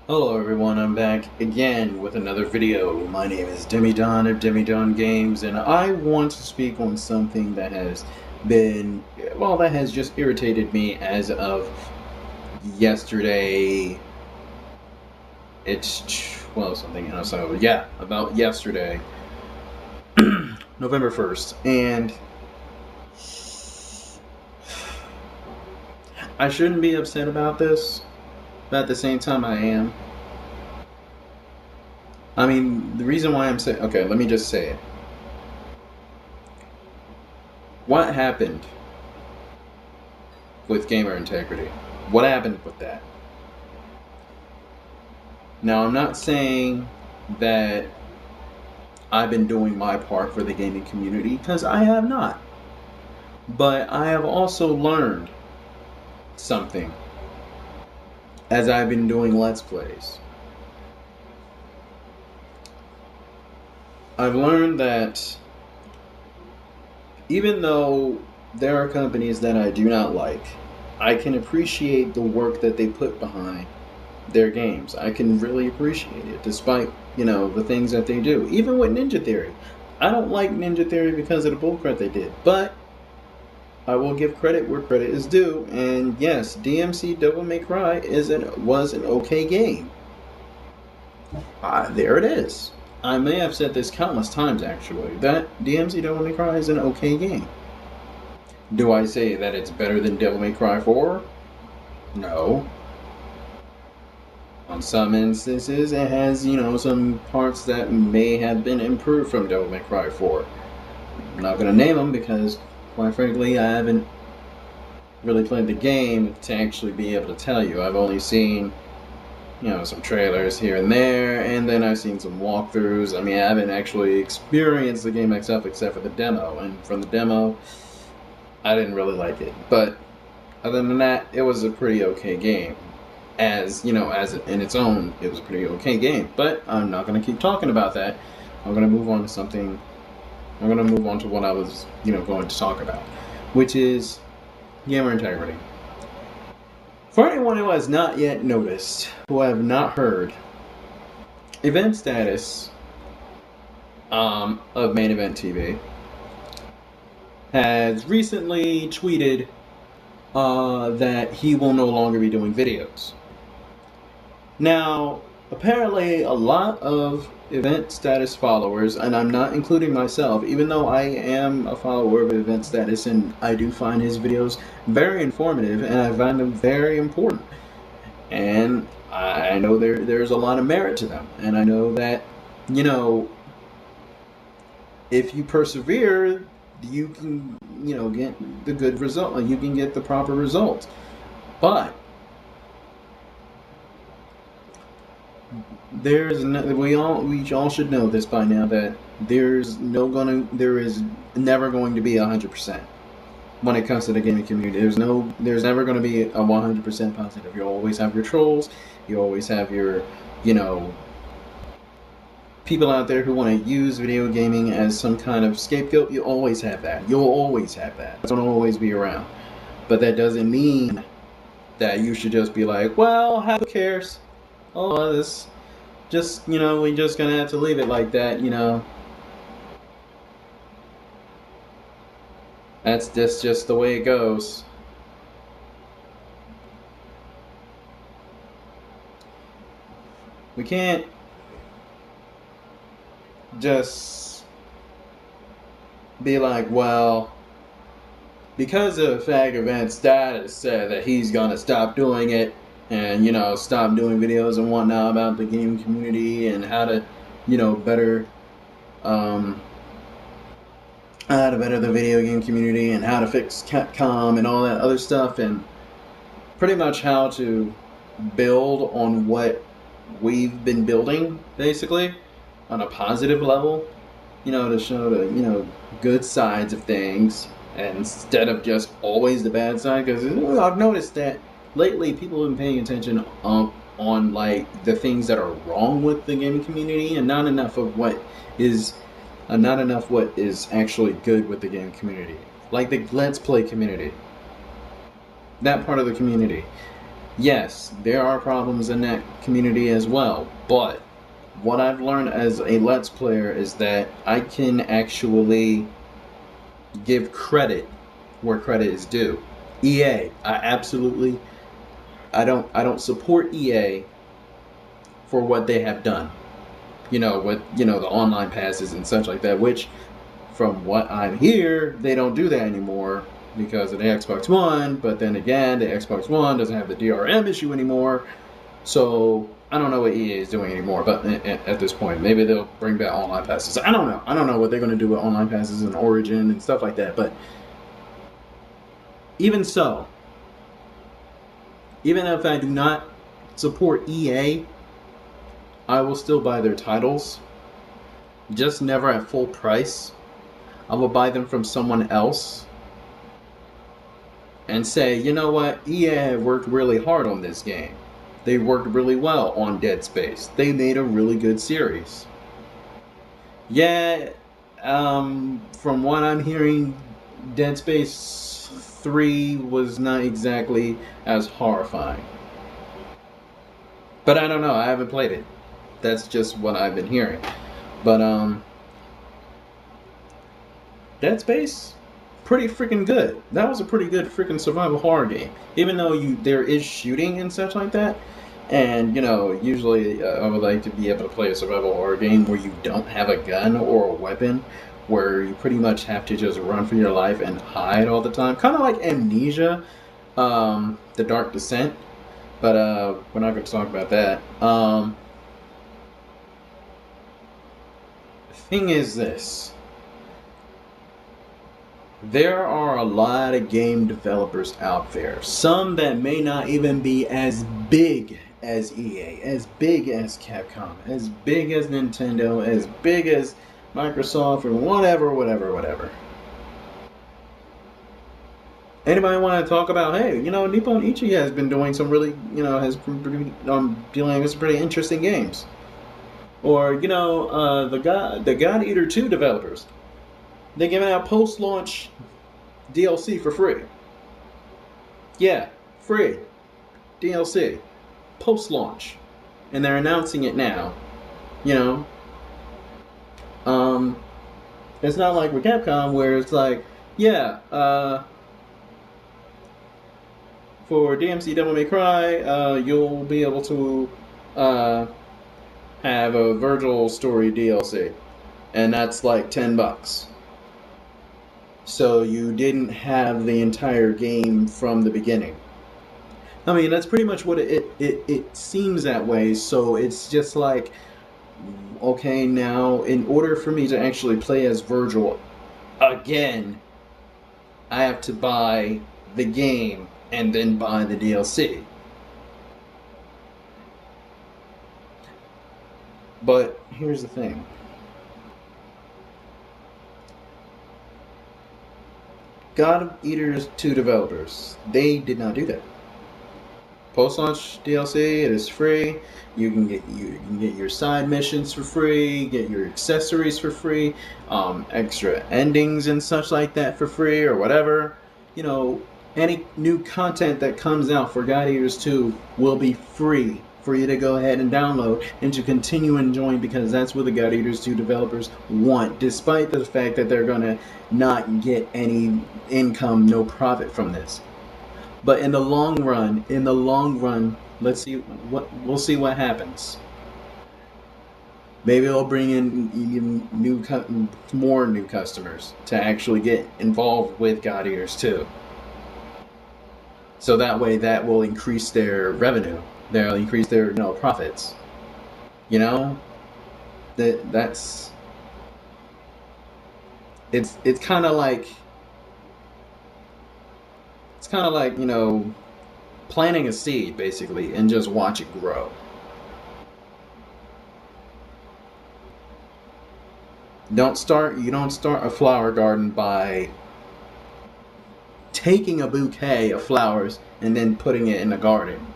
Hello everyone, I'm back again with another video. My name is DemiDon of DemiDon Games, and I want to speak on something that has been, that has just irritated me as of yesterday. About yesterday, November 1st, and I shouldn't be upset about this, but at the same time I am. I mean, the reason why I'm saying, okay, let me just say it. What happened with gamer integrity? What happened with that? Now, I'm not saying that I've been doing my part for the gaming community, because I have not. But I have also learned something as I've been doing Let's Plays. I've learned that even though there are companies that I do not like, I can appreciate the work that they put behind their games. I can really appreciate it, despite, the things that they do. Even with Ninja Theory. I don't like Ninja Theory because of the bullcrap they did, but I will give credit where credit is due, and yes, DMC Devil May Cry was an okay game. There it is. I may have said this countless times, actually, that DMC Devil May Cry is an okay game. Do I say that it's better than Devil May Cry 4? No. On some instances, it has, some parts that may have been improved from Devil May Cry 4. I'm not going to name them because, quite frankly, I haven't really played the game to actually be able to tell you. I've only seen, some trailers here and there, and then I've seen some walkthroughs. I mean, I haven't actually experienced the game myself except for the demo, and from the demo, I didn't really like it. But other than that, it was a pretty okay game. As in its own, it was a pretty okay game. But I'm not going to keep talking about that. I'm going to move on to something. I'm going to move on to what I was, going to talk about, which is gamer integrity. For anyone who has not yet noticed, who have not heard, event status of MainEvent TV has recently tweeted that he will no longer be doing videos. Now, apparently a lot of event status followers, and I'm not including myself, even though I am a follower of event status and I do find his videos very informative and I find them very important. And I know there's a lot of merit to them. And I know that, if you persevere, you can, get the good result. You can get the proper results. But we all should know this by now, that there is never going to be 100% when it comes to the gaming community. There's never going to be a 100% positive. You always have your trolls. You always have your, people out there who want to use video gaming as some kind of scapegoat. You always have that. You'll always have that. It's going to always be around. But that doesn't mean that you should just be like, well, who cares? Oh, this, just, we're just going to have to leave it like that, That's just the way it goes. We can't just be like, well, because of fact event status said that he's gonna stop doing it and stop doing videos and whatnot about the gaming community and how to better the video game community and how to fix Capcom and all that other stuff, and pretty much how to build on what we've been building, basically on a positive level, to show the good sides of things instead of just always the bad side. Because I've noticed that lately people have been paying attention on like the things that are wrong with the gaming community, and not enough what is actually good with the gaming community, like the Let's Play community. That part of the community, Yes, there are problems in that community as well, but what I've learned as a Let's Player is that I can actually give credit where credit is due. EA, I don't support EA for what they have done. With the online passes and such like that, which from what I'm here, they don't do that anymore because of the Xbox One, but then again, the Xbox One doesn't have the DRM issue anymore. So I don't know what EA is doing anymore, but at this point, maybe they'll bring back online passes. I don't know. I don't know what they're going to do with online passes and Origin and stuff like that. But even so, even if I do not support EA, I will still buy their titles, just never at full price. I will buy them from someone else and say, you know what, EA worked really hard on this game. They worked really well on Dead Space. They made a really good series. Yeah, from what I'm hearing, Dead Space 3 was not exactly as horrifying. But I don't know, I haven't played it. That's just what I've been hearing. But, Dead Space, pretty freaking good. That was a pretty good freaking survival horror game. Even though there is shooting and such like that, and usually I would like to be able to play a survival horror game where you don't have a gun or a weapon, where you pretty much have to just run for your life and hide all the time. Kind of like Amnesia, The Dark Descent, but we're not going to talk about that. The thing is this. There are a lot of game developers out there. Some that may not even be as big as EA, as big as Capcom, as big as Nintendo, as big as Microsoft, or whatever. Anybody want to talk about, hey, Nippon Ichi has been doing some really, has been dealing with some pretty interesting games. Or, the God Eater 2 developers. They're giving out post-launch DLC for free. Yeah, free DLC. Post-launch. And they're announcing it now. It's not like with Capcom where it's like, yeah, for DMC Devil May Cry, you'll be able to have a Virgil story DLC. And that's like $10. So you didn't have the entire game from the beginning. I mean, that's pretty much what it seems that way. So it's just like, okay, now in order for me to actually play as Virgil again, I have to buy the game and then buy the DLC. But here's the thing. God Eaters 2 developers, they did not do that. Post-launch DLC, it is free. You can get your side missions for free, get your accessories for free, extra endings and such like that for free or whatever. Any new content that comes out for God Eaters 2 will be free for you to go ahead and download and to continue enjoying, because that's what the God Eaters 2 developers want, despite the fact that they're going to not get any income, no profit from this. But in the long run, we'll see what happens. Maybe they'll bring in even more new customers to actually get involved with God Eaters 2. So that way, that will increase their revenue. They'll increase their profits. That's it's kind of like planting a seed basically and just watch it grow. You don't start a flower garden by taking a bouquet of flowers and then putting it in the garden.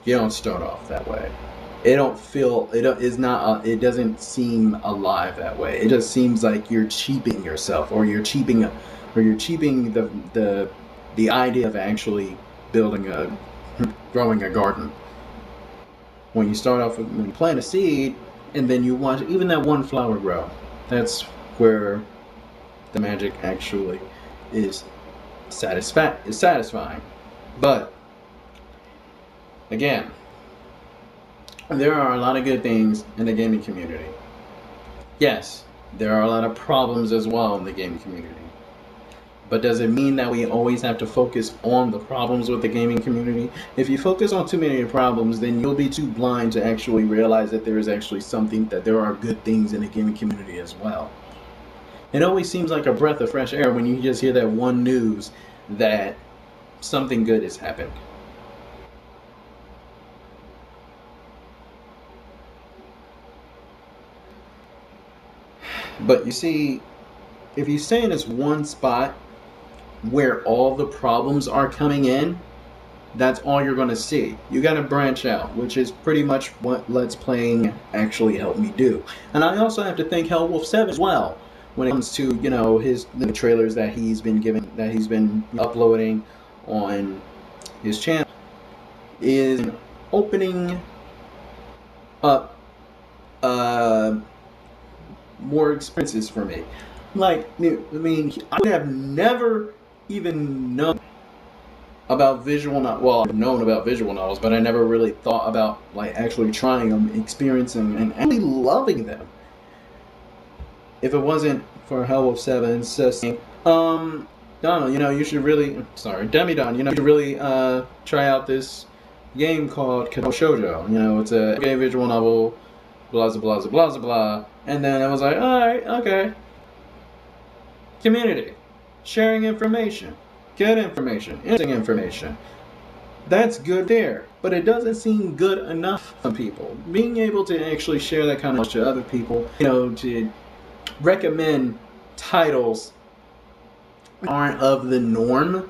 You don't start off that way. It doesn't seem alive that way. It just seems like you're cheaping yourself, or you're cheaping the idea of actually growing a garden. When you start off with, when you plant a seed, and then you watch even that one flower grow, that's where the magic actually is satisfying. But again, there are a lot of good things in the gaming community. Yes, there are a lot of problems as well in the gaming community. But does it mean that we always have to focus on the problems with the gaming community? If you focus on too many problems, then you'll be too blind to actually realize that there is actually something, that there are good things in the gaming community as well. It always seems like a breath of fresh air when you just hear that one news that something good has happened. But you see, if you stay in this one spot where all the problems are coming in, that's all you're going to see. You got to branch out, which is pretty much what Let's Playing actually helped me do. And I also have to thank HellWolf7 as well when it comes to, the trailers that he's been uploading on his channel, is opening up more experiences for me. Like, I mean, I would have never even known about visual novels. Well, I've known about visual novels, but I never really thought about actually trying them, experiencing, and actually loving them. If it wasn't for HellWolf7 saying, Donald, you should really, DemiDon, you should really try out this game called Shoujo. It's a gay visual novel, blah blah blah blah blah. And then I was like, all right, okay. Community, sharing information, good information, interesting information. That's good there, but it doesn't seem good enough for people. Being able to actually share that kind of knowledge to other people, to recommend titles that aren't of the norm,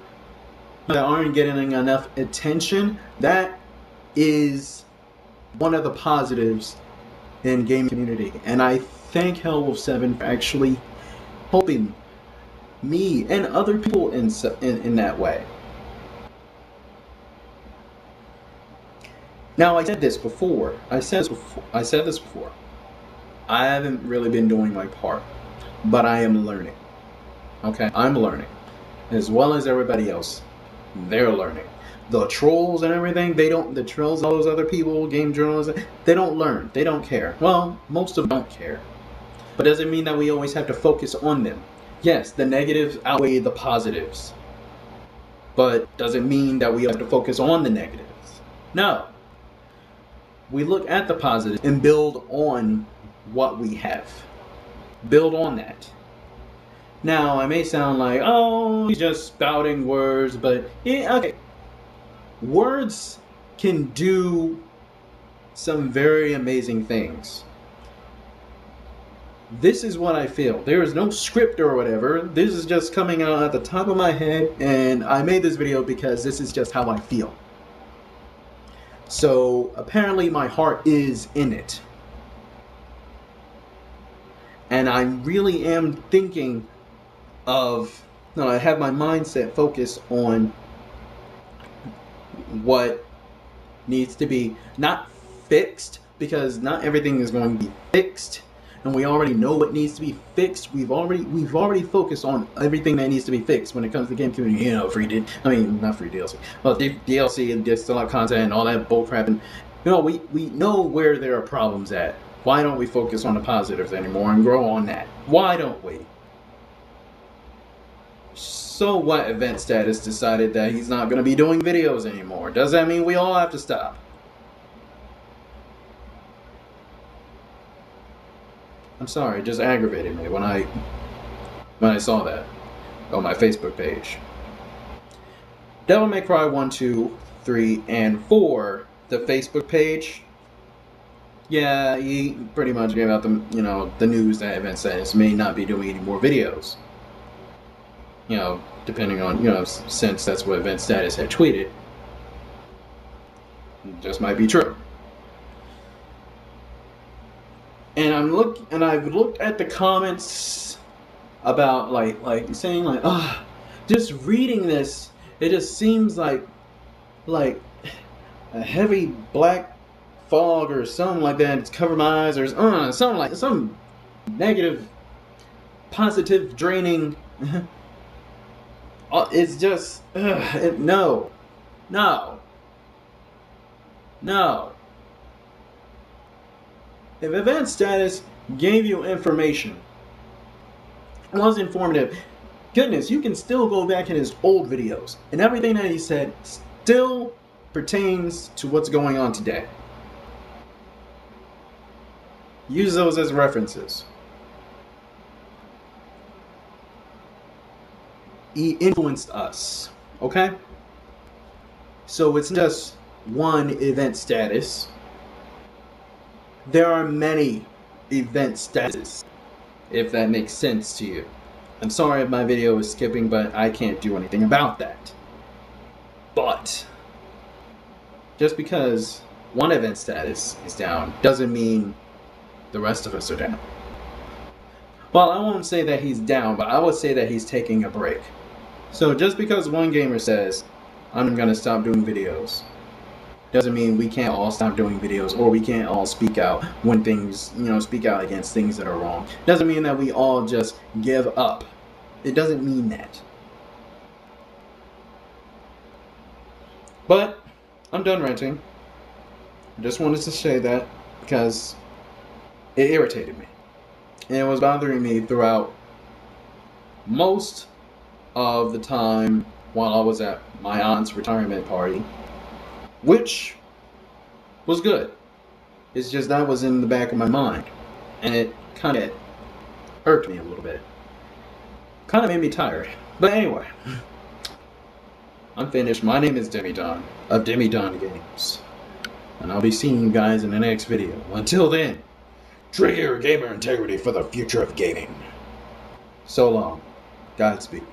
that aren't getting enough attention, that is one of the positives in gaming community. And I thank HellWolf7 for actually helping me and other people in that way. Now, I said this before. I said this before. I haven't really been doing my part, but I am learning. Okay, I'm learning, as well as everybody else. They're learning. The trolls and everything, the trolls, all those other people, game journalists, they don't learn. They don't care. Well, most of them don't care. But doesn't mean that we always have to focus on them. Yes, the negatives outweigh the positives. But doesn't mean that we have to focus on the negatives. No. We look at the positives and build on what we have. Build on that. Now, I may sound like, oh, he's just spouting words, but yeah, okay. Words can do some very amazing things. This is what I feel. There is no script or whatever. This is just coming out at the top of my head, and I made this video because this is just how I feel. So apparently my heart is in it. And I really am thinking of, I have my mindset focused on what needs to be not fixed, because not everything is going to be fixed, and we already know what needs to be fixed. We've already focused on everything that needs to be fixed when it comes to the game community. Not free DLC. Well, DLC and distill content and all that bullcrap, and we know where there are problems at. Why don't we focus on the positives anymore and grow on that? Why don't we? So what? Event Status decided that he's not going to be doing videos anymore. Does that mean we all have to stop? I'm sorry, it just aggravated me when I saw that on my Facebook page. Devil May Cry 1, 2, 3, and 4, the Facebook page. Yeah, he pretty much gave out the news that Event Status may not be doing any more videos. Depending on, since that's what Event Status had tweeted. It just might be true. And I've looked at the comments about saying just reading this, it just seems like like a heavy black fog or something like that. It's covered my eyes or something like some negative, positive, draining. It's just no, no, no. If event status gave you information, was informative, goodness, you can still go back in his old videos, and everything that he said still pertains to what's going on today. Use those as references. He influenced us, okay? So it's just one event status. There are many event statuses, if that makes sense to you. I'm sorry if my video is skipping, but I can't do anything about that. But just because one event status is down doesn't mean the rest of us are down. Well, I won't say that he's down, but I would say that he's taking a break. So just because one gamer says, I'm gonna stop doing videos, doesn't mean we can't all stop doing videos, or we can't all speak out when things, speak out against things that are wrong. Doesn't mean that we all just give up. It doesn't mean that. But I'm done ranting. I just wanted to say that because it irritated me. And it was bothering me throughout most of the time while I was at my aunt's retirement party, which was good. It's just that was in the back of my mind, and it kind of irked me a little bit. Kind of made me tired. But anyway, I'm finished. My name is DemiDon of DemiDon Games, and I'll be seeing you guys in the next video. Until then, trigger gamer integrity for the future of gaming. So long. Godspeed.